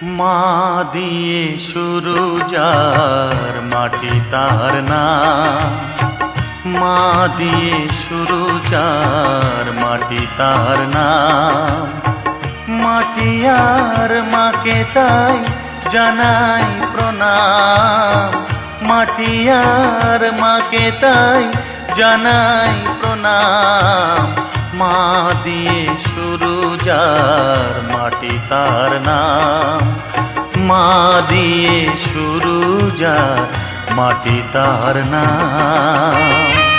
মা দিয়ে শুরু যার মাটি তার নাম, মা দিয়ে শুরু যার মাটি তার নাম। মাটি আর মাকে তাই জানাই প্রণাম, মাটি আর মাকে তাই জানাই প্রণাম। মা দিয়ে শুরু যার মাটি তার নাম, মা দিয়ে শুরু যার মাটি তার নাম।